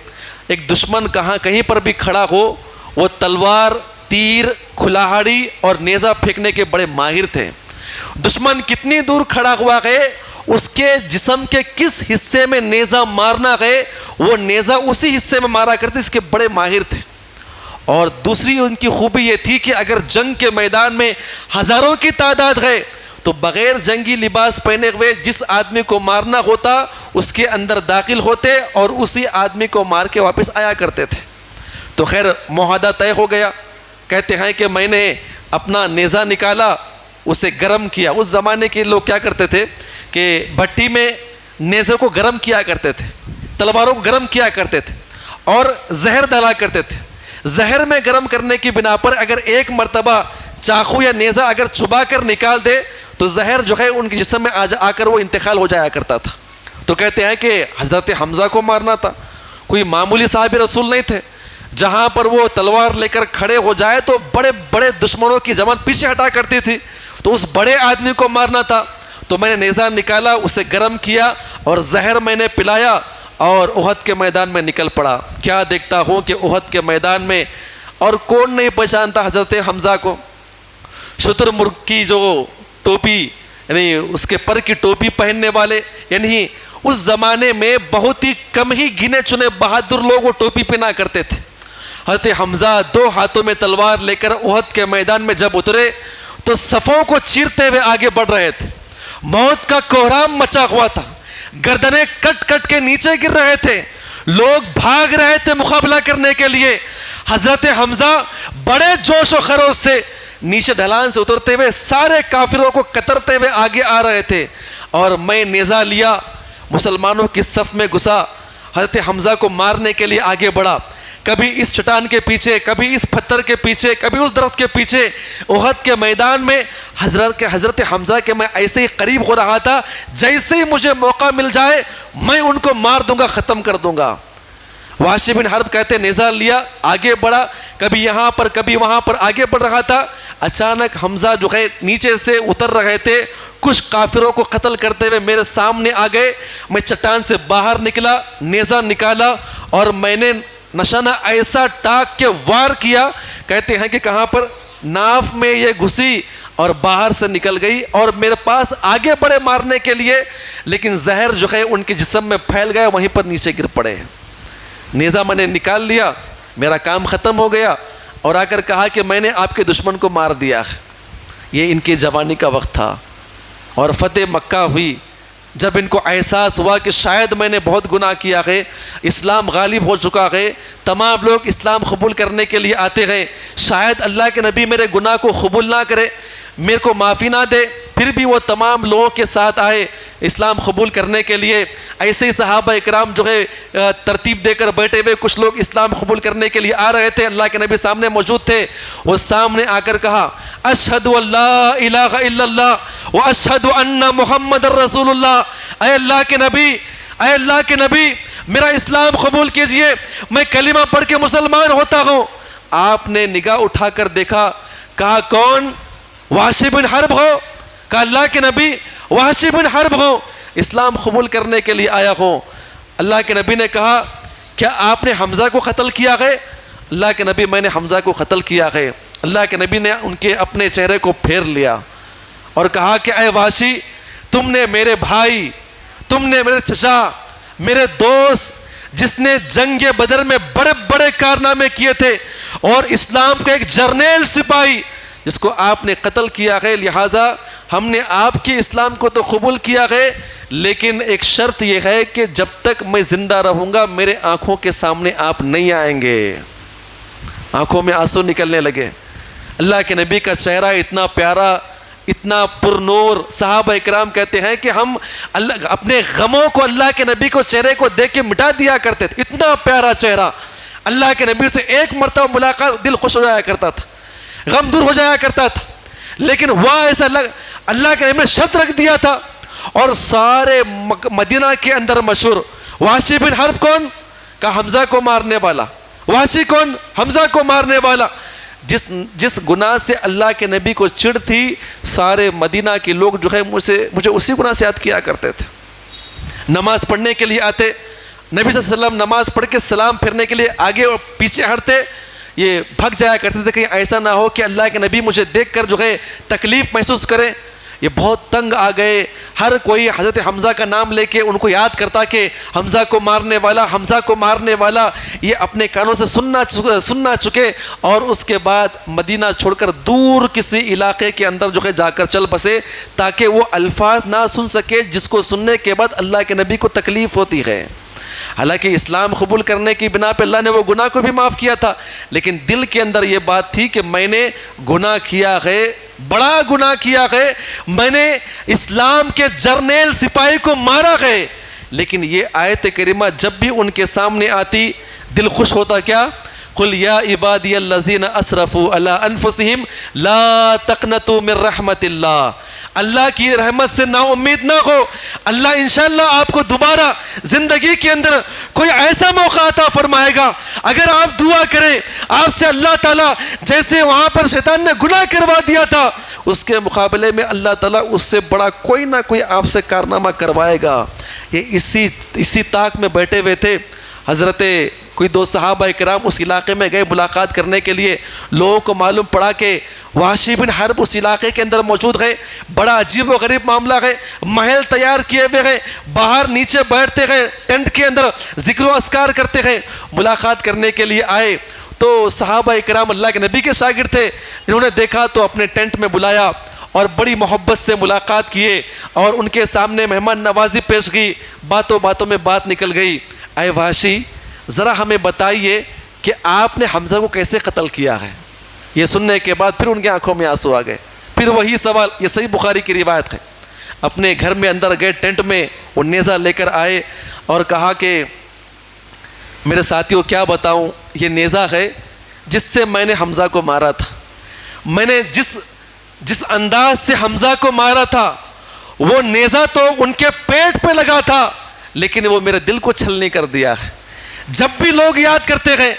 ایک دشمن کہیں پر بھی کھڑا ہو وہ تلوار، تیر، کھلاہڑی اور نیزہ پھینکنے کے بڑے ماہر تھے. دشمن کتنی دور کھڑا ہوا ہے، اس کے جسم کے کس حصے میں نیزہ مارنا ہے وہ نیزہ اسی حصے میں مارا کرتے، اس کے بڑے ماہر تھے. اور دوسری ان کی خوبی یہ تھی کہ اگر جنگ کے میدان میں ہزاروں کی تعداد ہے تو بغیر جنگی لباس پہنے ہوئے جس آدمی کو مارنا ہوتا اس کے اندر داخل ہوتے اور اسی آدمی کو مار کے واپس آیا کرتے تھے. تو خیر معاہدہ طے ہو گیا. کہتے ہیں کہ میں نے اپنا نیزہ نکالا، اسے گرم کیا. اس زمانے کے لوگ کیا کرتے تھے کہ بھٹی میں نیزے کو گرم کیا کرتے تھے، تلواروں کو گرم کیا کرتے تھے اور زہر ڈالا کرتے تھے. زہر میں گرم کرنے کی بنا پر اگر ایک مرتبہ چاقو یا نیزہ اگر چبا کر نکال دے تو زہر جو ہے ان کے جسم میں آ کر وہ انتقال ہو جایا کرتا تھا. تو کہتے ہیں کہ حضرت حمزہ کو مارنا تھا، کوئی معمولی صحابی رسول نہیں تھے. جہاں پر وہ تلوار لے کر کھڑے ہو جائے تو بڑے بڑے دشمنوں کی جماعت پیچھے ہٹا کرتی تھی. تو اس بڑے آدمی کو مارنا تھا. تو میں نے نیزہ نکالا، اسے گرم کیا اور زہر میں نے پلایا اور احد کے میدان میں نکل پڑا. کیا دیکھتا ہوں کہ احد کے میدان میں، اور کون نہیں پہچانتا حضرت حمزہ کو، شتر مرغ کی جو ٹوپی یعنی اس کے پر کی ٹوپی پہننے والے، یعنی اس زمانے میں بہت ہی کم ہی گنے چنے بہادر لوگ وہ ٹوپی پہنا کرتے تھے۔ حضرت حمزہ 2 ہاتھوں میں تلوار لے کر احد کے میدان میں جب اترے تو صفوں کو چیرتے ہوئے آگے بڑھ رہے تھے۔ موت کا کوہرام مچا ہوا تھا، گردنیں کٹ کٹ کے نیچے گر رہے تھے، لوگ بھاگ رہے تھے مقابلہ کرنے کے لیے۔ حضرت حمزہ بڑے جوش و خروش سے نیچے ڈھلان سے اترتے ہوئے سارے کافروں کو کترتے ہوئے آگے آ رہے تھے، اور میں نیزہ لیا، مسلمانوں کی صف میں گھسا، حضرت حمزہ کو مارنے کے لیے آگے بڑھا، کبھی اس چٹان کے پیچھے، کبھی اس پتھر کے پیچھے، کبھی اس درخت کے پیچھے۔ احد کے میدان میں حضرت حمزہ کے میں ایسے ہی قریب ہو رہا تھا، جیسے ہی مجھے موقع مل جائے میں ان کو مار دوں گا، ختم کر دوں گا۔ وحشی بن حرب کہتے نیزہ لیا، آگے بڑھا، کبھی یہاں پر کبھی وہاں پر آگے بڑھ رہا تھا۔ اچانک حمزہ جو ہے نیچے سے اتر رہے تھے، کچھ کافروں کو قتل کرتے ہوئے میرے سامنے آ گئے۔ میں چٹان سے باہر نکلا، نیزہ نکالا، اور میں نے نشانہ ایسا ٹاک کے وار کیا، کہتے ہیں کہ کہاں پر ناف میں یہ گھسی اور باہر سے نکل گئی، اور میرے پاس آگے بڑھے مارنے کے لیے، لیکن زہر جو ہے ان کے جسم میں پھیل گیا، وہیں پر نیچے گر پڑے۔ نیزہ میں نے نکال لیا، میرا کام ختم ہو گیا، اور آ کر کہا کہ میں نے آپ کے دشمن کو مار دیا۔ یہ ان کی جوانی کا وقت تھا، اور فتح مکہ ہوئی۔ جب ان کو احساس ہوا کہ شاید میں نے بہت گناہ کیا ہے، اسلام غالب ہو چکا ہے، تمام لوگ اسلام قبول کرنے کے لیے آتے ہیں، شاید اللہ کے نبی میرے گناہ کو قبول نہ کرے، میرے کو معافی نہ دے، پھر بھی وہ تمام لوگوں کے ساتھ آئے اسلام قبول کرنے کے لیے۔ ایسے ہی صحابہ اکرام جو ہے ترتیب دے کر بیٹھے ہوئے، کچھ لوگ اسلام قبول کرنے کے لیے آ رہے تھے، اللہ کے نبی سامنے موجود تھے۔ وہ سامنے آ کر کہا، اشہد ان لا الہ الا اللہ واشہد ان محمد رسول اللہ۔ اے اللہ کے نبی، اے اللہ کے نبی، میرا اسلام قبول کیجئے، میں کلمہ پڑھ کے مسلمان ہوتا ہوں۔ آپ نے نگاہ اٹھا کر دیکھا، کہا کون؟ وحشی بن حرب ہو؟ کہا اللہ کے نبی وحشی بن حرب ہو، اسلام قبول کرنے کے لیے آیا ہوں۔ اللہ کے نبی نے کہا کیا آپ نے حمزہ کو قتل کیا ہے؟ اللہ کے نبی میں نے حمزہ کو قتل کیا ہے۔ اللہ کے نبی نے ان کے اپنے چہرے کو پھیر لیا اور کہا کہ اے وحشی، تم نے میرے بھائی، تم نے میرے چچا، میرے دوست، جس نے جنگ بدر میں بڑے بڑے کارنامے کیے تھے، اور اسلام کا ایک جرنیل سپاہی جس کو آپ نے قتل کیا ہے، لہٰذا ہم نے آپ کے اسلام کو تو قبول کیا ہے، لیکن ایک شرط یہ ہے کہ جب تک میں زندہ رہوں گا میرے آنکھوں کے سامنے آپ نہیں آئیں گے۔ آنکھوں میں آنسو نکلنے لگے۔ اللہ کے نبی کا چہرہ اتنا پیارا، اتنا پر نور، صحابہ اکرام کہتے ہیں کہ ہم اپنے غموں کو اللہ کے نبی کو چہرے کو دیکھ کے مٹا دیا کرتے تھے، اتنا پیارا چہرہ۔ اللہ کے نبی سے ایک مرتبہ ملاقات دل خوش ہو جایا کرتا تھا، غم دور ہو جایا کرتا تھا، لیکن وہ ایسا اللہ کے نبی نے شرط رکھ دیا تھا، اور سارے مدینہ کے اندر مشہور۔ وحشی بن حرب کون؟ کہا حمزہ کو مارنے والا۔ وحشی کون؟ حمزہ کو مارنے والا۔ جس گناہ سے اللہ کے نبی کو چڑ تھی، سارے مدینہ کے لوگ جو ہے مجھے اسی گناہ سے یاد کیا کرتے تھے۔ نماز پڑھنے کے لیے آتے، نبی صلی اللہ علیہ وسلم نماز پڑھ کے سلام پھرنے کے لیے آگے اور پیچھے ہٹتے، یہ بھگ جایا کرتے تھے کہ ایسا نہ ہو کہ اللہ کے نبی مجھے دیکھ کر جو ہے تکلیف محسوس کرے۔ یہ بہت تنگ آ گئے، ہر کوئی حضرت حمزہ کا نام لے کے ان کو یاد کرتا کہ حمزہ کو مارنے والا، حمزہ کو مارنے والا۔ یہ اپنے کانوں سے سننا چکے، اور اس کے بعد مدینہ چھوڑ کر دور کسی علاقے کے اندر جو ہے جا کر چل بسے، تاکہ وہ الفاظ نہ سن سکے جس کو سننے کے بعد اللہ کے نبی کو تکلیف ہوتی ہے۔ حالانکہ اسلام قبول کرنے کی بنا پہ اللہ نے وہ گناہ کو بھی معاف کیا تھا، لیکن دل کے اندر یہ بات تھی کہ میں نے گناہ کیا ہے، بڑا گناہ کیا ہے، میں نے اسلام کے جرنیل سپاہی کو مارا ہے۔ لیکن یہ آیت کریمہ جب بھی ان کے سامنے آتی، دل خوش ہوتا کیا؟ قل یا عبادی الذین اسرفوا علی انفسہم لا تقنطوا من رحمت اللہ۔ اللہ کی رحمت سے نا امید نہ ہو، اللہ انشاءاللہ آپ کو دوبارہ زندگی کے اندر کوئی ایسا موقع عطا فرمائے گا۔ اگر آپ دعا کریں آپ سے، اللہ تعالیٰ جیسے وہاں پر شیطان نے گناہ کروا دیا تھا، اس کے مقابلے میں اللہ تعالیٰ اس سے بڑا کوئی نہ کوئی آپ سے کارنامہ کروائے گا۔ یہ اسی طاق میں بیٹھے ہوئے تھے، حضرت کوئی دو صحابہ کرام اس علاقے میں گئے ملاقات کرنے کے لیے. لوگوں کو معلوم پڑا کہ وحشی بن حرب اس علاقے کے اندر موجود ہے. بڑا عجیب و غریب معاملہ ہے. محل تیار کیے ہوئے ہیں, باہر نیچے بیٹھتے ہیں, ٹینٹ کے اندر ذکر و اذکار کرتے ہیں. ملاقات کرنے کے لیے آئے تو صحابہ کرام اللہ کے نبی کے شاگرد تھے. انہوں نے دیکھا تو اپنے ٹینٹ میں بلایا اور بڑی محبت سے ملاقات کیے اور ان کے سامنے مہمان نوازی پیش کی. باتوں باتوں میں بات نکل گئی, اے وحشی ذرا ہمیں بتائیے کہ آپ نے حمزہ کو کیسے قتل کیا ہے. یہ سننے کے بعد پھر ان کی آنکھوں میں آنسو آ گئے. پھر وہی سوال, یہ صحیح بخاری کی روایت ہے. اپنے گھر میں اندر گئے, ٹینٹ میں وہ نیزہ لے کر آئے اور کہا کہ میرے ساتھیوں کیا بتاؤں, یہ نیزہ ہے جس سے میں نے حمزہ کو مارا تھا. میں نے جس انداز سے حمزہ کو مارا تھا وہ نیزہ تو ان کے پیٹ پہ لگا تھا, لیکن وہ میرے دل کو چھلنی کر دیا ہے. جب بھی لوگ یاد کرتے ہیں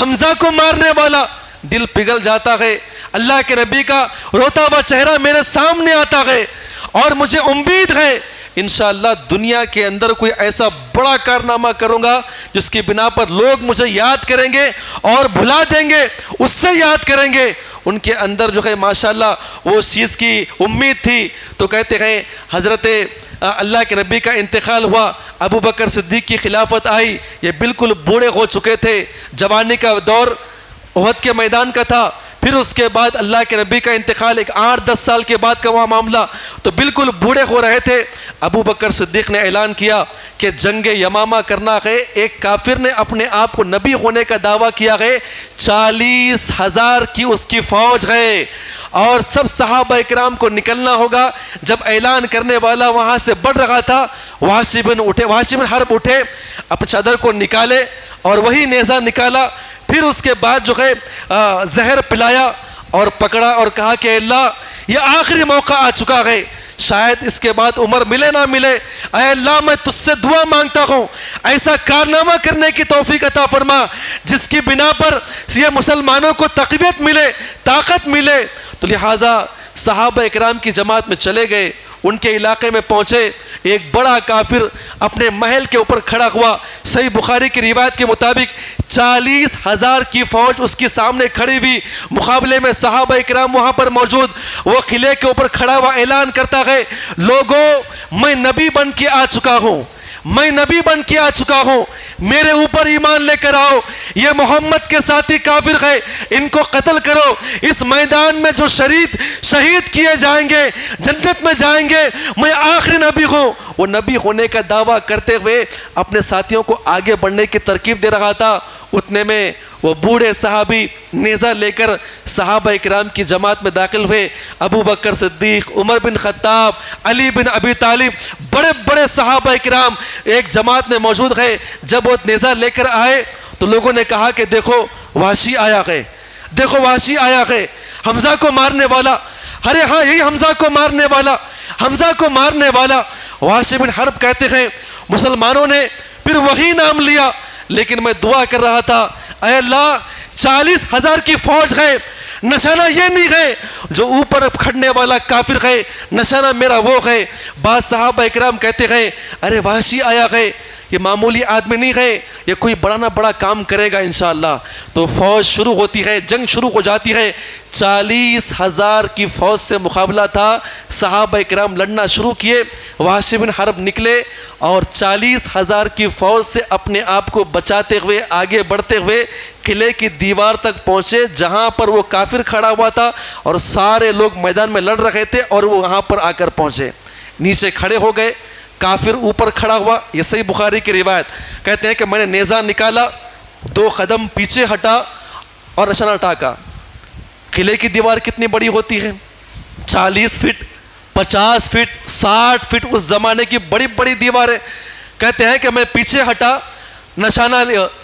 حمزہ کو مارنے والا, دل پگھل جاتا ہے. اللہ کے نبی کا روتا ہوا چہرہ میرے سامنے آتا ہے اور مجھے امید ہے انشاءاللہ دنیا کے اندر کوئی ایسا بڑا کارنامہ کروں گا جس کی بنا پر لوگ مجھے یاد کریں گے اور بھلا دیں گے, اس سے یاد کریں گے. ان کے اندر جو ہے ماشاءاللہ وہ چیز کی امید تھی. تو کہتے ہیں حضرت اللہ کے نبی کا انتقال ہوا, ابو بکر صدیق کی خلافت آئی. یہ بالکل بوڑھے ہو چکے تھے, جوانی کا دور احد کے میدان کا تھا. پھر اس کے بعد اللہ کے نبی کا انتقال ایک 8-10 سال کے بعد کا وہاں معاملہ, تو بالکل بوڑھے ہو رہے تھے. ابو بکر صدیق نے اعلان کیا کہ جنگ یمامہ کرنا ہے. ایک کافر نے اپنے آپ کو نبی ہونے کا دعویٰ کیا ہے, 40,000 کی اس کی فوج ہے اور سب صحابہ اکرام کو نکلنا ہوگا. جب اعلان کرنے والا وہاں سے بڑھ رہا تھا, وحشی بن حرب اٹھے, اپنے چادر کو نکالے اور وہی نیزہ نکالا. پھر اس کے بعد جو ہے زہر پلایا اور پکڑا اور کہا کہ اللہ یہ آخری موقع آ چکا ہے, شاید اس کے بعد عمر ملے نہ ملے. اے اللہ میں تجھ سے دعا مانگتا ہوں ایسا کارنامہ کرنے کی توفیق عطا فرما جس کی بنا پر یہ مسلمانوں کو تقویت ملے, طاقت ملے. تو لہٰذا صحابہ اکرام کی جماعت میں چلے گئے. ان کے علاقے میں پہنچے, ایک بڑا کافر اپنے محل کے اوپر کھڑا ہوا. صحیح بخاری کی روایت کے مطابق 40,000 کی فوج اس کے سامنے کھڑی ہوئی, مقابلے میں صحابہ اکرام وہاں پر موجود. وہ قلعے کے اوپر کھڑا ہوا اعلان کرتا ہے, لوگوں میں نبی بن کے آ چکا ہوں, میں نبی بن کے آ چکا ہوں, میرے اوپر ایمان لے کر آؤ. یہ محمد کے ساتھی کافر ہے, ان کو قتل کرو. اس میدان میں جو شہید کیے جائیں گے جنت میں جائیں گے. میں آخری نبی ہوں. وہ نبی ہونے کا دعویٰ کرتے ہوئے اپنے ساتھیوں کو آگے بڑھنے کی ترکیب دے رہا تھا. اتنے میں وہ بوڑھے صحابی نیزہ لے کر صحابہ اکرام کی جماعت میں داخل ہوئے. ابو بکر صدیق, عمر بن خطاب, علی بن ابی طالب, بڑے بڑے صحابہ اکرام ایک جماعت میں موجود ہے. جب وہ نیزہ لے کر آئے تو لوگوں نے کہا کہ دیکھو وحشی آیا ہے, دیکھو وحشی آیا ہے, حمزہ کو مارنے والا. ارے ہاں یہی حمزہ کو مارنے والا, حمزہ کو مارنے والا. وحشی بن حرب کہتے ہیں مسلمانوں نے پھر وہی نام لیا, لیکن میں دعا کر رہا تھا اے اللہ 40,000 کی فوج ہے, نشانہ یہ نہیں ہے جو اوپر کھڑنے والا کافر ہے, نشانہ میرا وہ ہے. بعض صحابہ اکرام کہتے ہیں ارے وحشی آیا ہے, یہ معمولی آدمی نہیں ہے, یہ کوئی بڑا نہ بڑا کام کرے گا انشاءاللہ. تو فوج شروع ہوتی ہے, جنگ شروع ہو جاتی ہے. 40,000 کی فوج سے مقابلہ تھا. صحابہ اکرام لڑنا شروع کیے. وحشی بن حرب نکلے اور 40,000 کی فوج سے اپنے آپ کو بچاتے ہوئے آگے بڑھتے ہوئے قلعے کی دیوار تک پہنچے جہاں پر وہ کافر کھڑا ہوا تھا اور سارے لوگ میدان میں لڑ رہے تھے, اور وہ وہاں پر آ کر پہنچے. نیچے کھڑے ہو گئے, کافر اوپر کھڑا ہوا. یہ صحیح بخاری کی روایت. کہتے ہیں کہ میں نے نیزہ نکالا, 2 قدم پیچھے ہٹا اور نشانہ ٹاکا. قلعے کی دیوار کتنی بڑی ہوتی ہے, 40 فٹ, 50 فٹ, 60 فٹ, اس زمانے کی بڑی بڑی دیواریں. کہتے ہیں کہ میں پیچھے ہٹا, نشانہ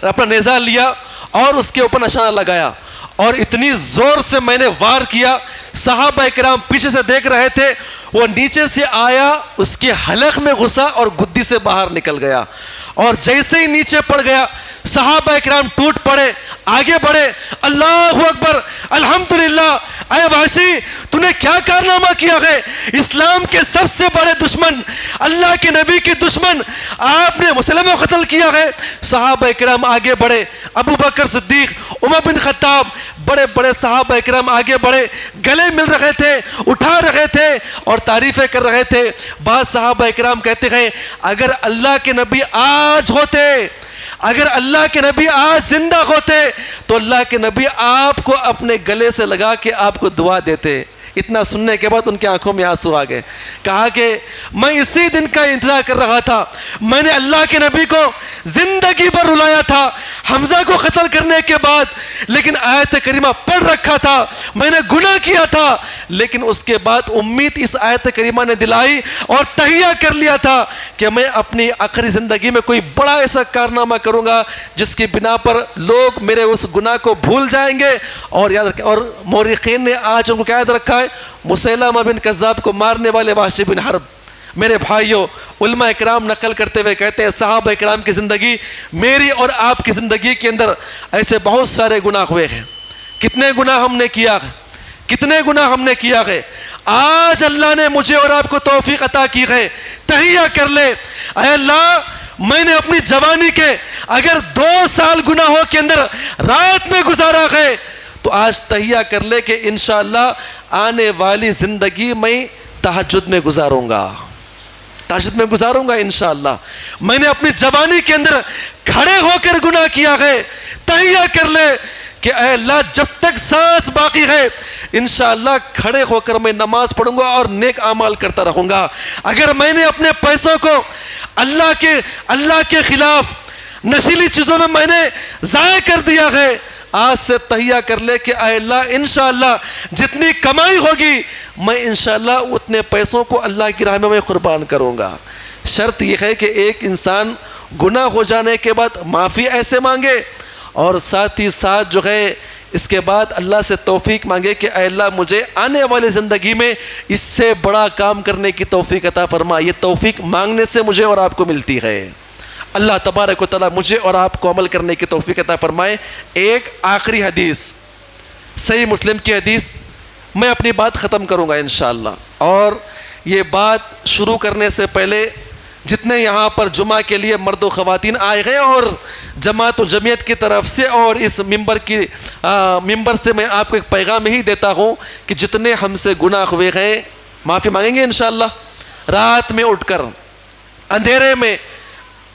اپنا نیزہ لیا اور اس کے اوپر نشانہ لگایا, اور اتنی زور سے میں نے وار کیا. صحابہ اکرام پیچھے سے دیکھ رہے تھے. وہ نیچے سے آیا, اس کے حلق میں گھسا اور گدی سے باہر نکل گیا, اور جیسے ہی نیچے پڑ گیا صحابہ کرام ٹوٹ پڑے, آگے بڑھے, اللہ اکبر, الحمدللہ. اے وحشی, تو نے کیا کارنامہ کیا ہے؟ اسلام کے سب سے بڑے دشمن, اللہ کے نبی کے دشمن, آپ نے مسلمہ کو قتل کیا ہے. صحابہ کرام آگے بڑھے, ابو بکر صدیق, عمر بن خطاب, بڑے بڑے صحابہ کرام آگے بڑھے, گلے مل رہے تھے, اٹھا رہے تھے اور تعریفیں کر رہے تھے. بعض صحابہ کرام کہتے ہیں اگر اللہ کے نبی آج ہوتے, اگر اللہ کے نبی آج زندہ ہوتے تو اللہ کے نبی آپ کو اپنے گلے سے لگا کے آپ کو دعا دیتے. اتنا سننے کے بعد ان کی آنکھوں میں آنسو آ گئے. کہا کہ میں اسی دن کا انتظار کر رہا تھا, میں نے اللہ کے نبی کو زندگی پر رلایا تھا حمزہ کو قتل کرنے کے بعد, لیکن آیت کریمہ پڑھ رکھا تھا, میں نے گناہ کیا تھا, لیکن اس کے بعد امید اس آیت کریمہ نے دلائی اور تہیہ کر لیا تھا کہ میں اپنی آخری زندگی میں کوئی بڑا ایسا کارنامہ کروں گا جس کی بنا پر لوگ میرے اس گناہ کو بھول جائیں گے. اور یاد رکھیں, اور مورخین نے آج ان کو کیا یاد رکھا ہے؟ مسیلمہ بن کذاب کو مارنے والے وحشی بن حرب. میرے بھائیوں, علماء کرام نقل کرتے ہوئے کہتے ہیں صحابہ کرام کی زندگی, میری اور آپ کی زندگی کے اندر ایسے بہت سارے گناہ ہوئے ہیں. کتنے گناہ ہم نے کیا ہے, کتنے گناہ ہم نے کیا ہے. آج اللہ نے مجھے اور آپ کو توفیق عطا کی ہے, تہیہ کر لے, اے اللہ میں نے اپنی جوانی کے اگر 2 سال گناہوں کے اندر رات میں گزارا ہے تو آج تہیہ کر لے کہ انشاءاللہ آنے والی زندگی میں تہجد میں گزاروں گا, تہجد میں گزاروں گا انشاءاللہ. میں نے اپنی جوانی کے اندر کھڑے ہو کر گناہ کیا ہے, تہیہ کر لے کہ اے اللہ جب تک سانس باقی ہے انشاءاللہ کھڑے ہو کر میں نماز پڑھوں گا اور نیک اعمال کرتا رہوں گا. اگر میں نے اپنے پیسوں کو اللہ کے خلاف نشیلی چیزوں میں نے ضائع کر دیا ہے, آج سے تہیہ کر لے کہ اے اللہ انشاءاللہ جتنی کمائی ہوگی میں انشاءاللہ اتنے پیسوں کو اللہ کی راہ میں قربان کروں گا. شرط یہ ہے کہ ایک انسان گناہ ہو جانے کے بعد معافی ایسے مانگے اور ساتھ ہی ساتھ جو ہے اس کے بعد اللہ سے توفیق مانگے کہ اے اللہ مجھے آنے والی زندگی میں اس سے بڑا کام کرنے کی توفیق عطا فرما. یہ توفیق مانگنے سے مجھے اور آپ کو ملتی ہے. اللہ تبارک و تعالیٰ مجھے اور آپ کو عمل کرنے کی توفیق عطا فرمائے. ایک آخری حدیث, صحیح مسلم کی حدیث, میں اپنی بات ختم کروں گا انشاءاللہ. اور یہ بات شروع کرنے سے پہلے جتنے یہاں پر جمعہ کے لیے مرد و خواتین آئے ہیں اور جماعت و جمعیت کی طرف سے اور اس ممبر سے میں آپ کو ایک پیغام ہی دیتا ہوں کہ جتنے ہم سے گناہ ہوئے ہیں معافی مانگیں گے انشاءاللہ. رات میں اٹھ کر اندھیرے میں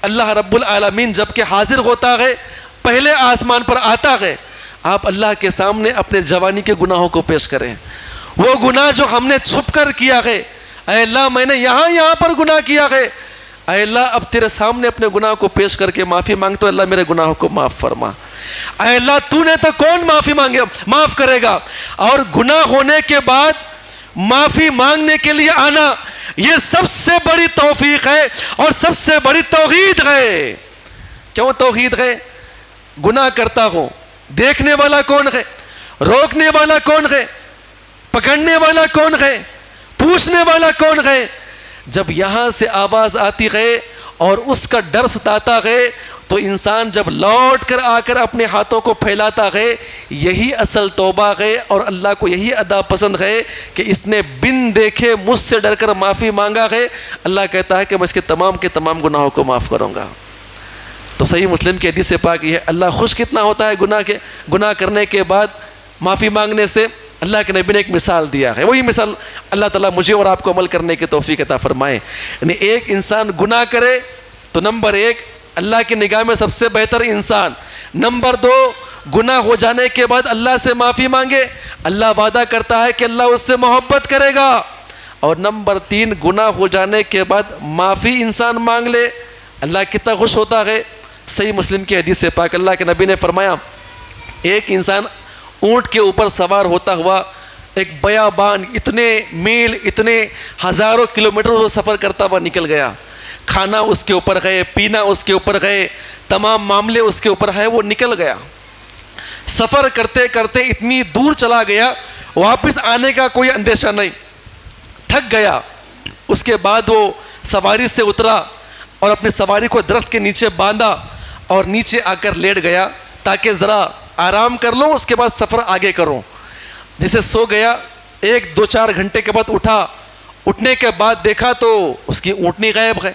اللہ رب العالمین جب کہ حاضر ہوتا ہے, پہلے آسمان پر آتا ہے, آپ اللہ کے سامنے اپنے جوانی کے گناہوں کو پیش کریں. وہ گناہ جو ہم نے چھپ کر کیا ہے, اے اللہ میں نے یہاں پر گناہ کیا ہے, اے اللہ اب تیرے سامنے اپنے گناہ کو پیش کر کے معافی مانگتا ہوں, اللہ میرے گناہوں کو معاف فرما. اے اللہ تو نے تو کون معاف کرے گا. اور گناہ ہونے کے بعد معافی مانگنے کے لیے آنا یہ سب سے بڑی توفیق ہے اور سب سے بڑی توحید ہے. کیوں توحید ہے؟ گناہ کرتا ہوں, دیکھنے والا کون ہے, روکنے والا کون ہے, پکڑنے والا کون ہے, پوچھنے والا کون ہے. جب یہاں سے آواز آتی ہے اور اس کا ڈر ستاتا ہے تو انسان جب لوٹ کر آ کر اپنے ہاتھوں کو پھیلاتا ہے, یہی اصل توبہ ہے. اور اللہ کو یہی ادا پسند ہے کہ اس نے بن دیکھے مجھ سے ڈر کر معافی مانگا ہے. اللہ کہتا ہے کہ میں اس کے تمام گناہوں کو معاف کروں گا. تو صحیح مسلم کی حدیث پاک یہ ہے, اللہ خوش کتنا ہوتا ہے گناہ کرنے کے بعد معافی مانگنے سے. اللہ کے نبی نے ایک مثال دیا ہے, وہی مثال اللہ تعالیٰ مجھے اور آپ کو عمل کرنے کی توفیق عطا فرمائے. یعنی ایک انسان گناہ کرے تو نمبر 1 اللہ کی نگاہ میں سب سے بہتر انسان, نمبر 2 گناہ ہو جانے کے بعد اللہ سے معافی مانگے, اللہ وعدہ کرتا ہے کہ اللہ اس سے محبت کرے گا, اور نمبر 3 گناہ ہو جانے کے بعد معافی انسان مانگ لے, اللہ کتنا خوش ہوتا ہے. صحیح مسلم کی حدیث سے پاک اللہ کے نبی نے فرمایا ایک انسان اونٹ کے اوپر سوار ہوتا ہوا ایک بیابان اتنے میل اتنے ہزاروں کلومیٹر وہ سفر کرتا ہوا نکل گیا. کھانا اس کے اوپر ہے, پینا اس کے اوپر ہے, تمام معاملے اس کے اوپر ہے, وہ نکل گیا. سفر کرتے کرتے اتنی دور چلا گیا, واپس آنے کا کوئی اندیشہ نہیں, تھک گیا. اس کے بعد وہ سواری سے اترا اور اپنی سواری کو درخت کے نیچے باندھا. اور نیچے آ کر لیٹ گیا تاکہ ذرا آرام کر لوں، اس کے بعد سفر آگے کروں. جیسے سو گیا، 1-2-4 گھنٹے کے بعد اٹھا. اٹھنے کے بعد دیکھا تو اس کی اونٹنی غائب ہے.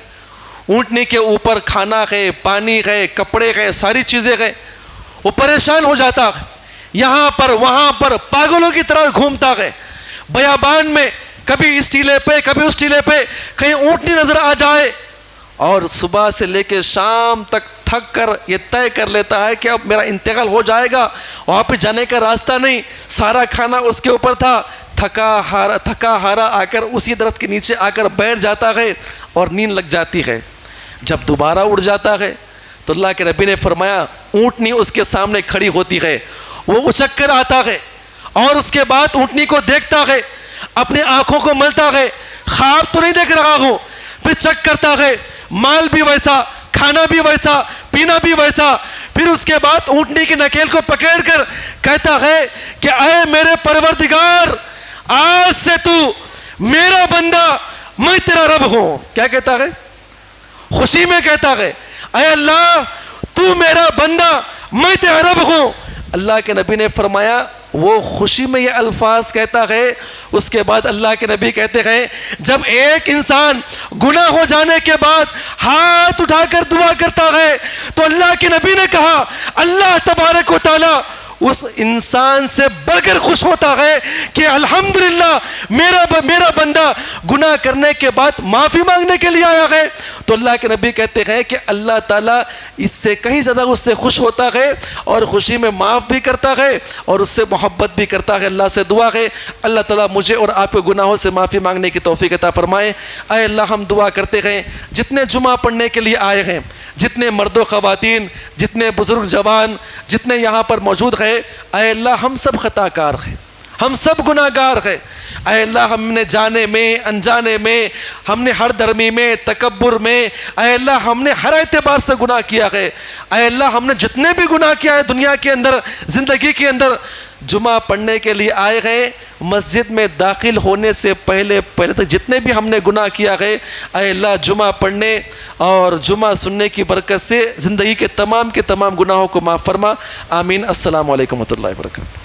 اونٹنی کے اوپر کھانا ہے، پانی ہے، کپڑے ہے، ساری چیزیں ہے. وہ پریشان ہو جاتا ہے، یہاں پر وہاں پر پاگلوں کی طرح گھومتا ہے. بیابان میں کبھی اس ٹیلے پہ کبھی اس ٹیلے پہ کہیں اونٹنی نظر آ جائے، اور صبح سے لے کے شام تک تھک کر یہ طے کر لیتا ہے کہ اب میرا انتقال ہو جائے گا، وہاں پہ جانے کا راستہ نہیں. سارا کھانا اس کے اوپر تھا. تھکا ہارا آ کر اسی درخت کے نیچے آ کر بیٹھ جاتا ہے اور نیند لگ جاتی ہے. جب دوبارہ اٹھ جاتا ہے تو اللہ کے نبی نے فرمایا اونٹنی اس کے سامنے کھڑی ہوتی ہے. وہ اچک کر آتا ہے اور اس کے بعد اونٹنی کو دیکھتا ہے، اپنے آنکھوں کو ملتا ہے، خواب تو نہیں دیکھ رہا ہوں. پھر چیک کرتا ہے، مال بھی ویسا، کھانا بھی ویسا، پینا بھی ویسا. پھر اس کے بعد اونٹنی کی نکیل کو پکڑ کر کہتا ہے کہ اے میرے پروردگار، آج سے تو میرا بندہ، میں تیرا رب ہوں. کیا کہتا ہے؟ خوشی میں کہتا ہے اے اللہ تو میرا بندہ، میں تیرا رب ہوں. اللہ کے نبی نے فرمایا وہ خوشی میں یہ الفاظ کہتا ہے. اس کے بعد اللہ کے نبی کہتے ہیں جب ایک انسان گناہ ہو جانے کے بعد ہاتھ اٹھا کر دعا کرتا ہے تو اللہ کے نبی نے کہا اللہ تبارک و تعالی اس انسان سے بڑھ کر خوش ہوتا ہے کہ الحمدللہ میرا بندہ گناہ کرنے کے بعد معافی مانگنے کے لیے آیا ہے. تو اللہ کے نبی کہتے ہیں کہ اللہ تعالیٰ اس سے کہیں زیادہ اس سے خوش ہوتا ہے اور خوشی میں معاف بھی کرتا ہے اور اس سے محبت بھی کرتا ہے. اللہ سے دعا ہے اللہ تعالیٰ مجھے اور آپ کے گناہوں سے معافی مانگنے کی توفیق عطا فرمائے. اے اللہ ہم دعا کرتے ہیں جتنے جمعہ پڑھنے کے لیے آئے ہیں، جتنے مرد و خواتین، جتنے بزرگ جوان، جتنے یہاں پر موجود ہیں، اے اللہ ہم سب خطا کار ہیں، ہم سب گناہ گار ہیں. اے اللہ ہم نے جانے میں انجانے میں، ہم نے ہر درمی میں، تکبر میں، اے اللہ ہم نے ہر اعتبار سے گناہ کیا ہے. اے اللہ ہم نے جتنے بھی گناہ کیا ہے دنیا کے اندر، زندگی کے اندر، جمعہ پڑھنے کے لیے آئے ہیں، مسجد میں داخل ہونے سے پہلے تک جتنے بھی ہم نے گناہ کیا ہے، اے اللہ جمعہ پڑھنے اور جمعہ سننے کی برکت سے زندگی کے تمام گناہوں کو معاف فرما. آمین. السلام علیکم و رحمۃ اللہ وبرکاتہ.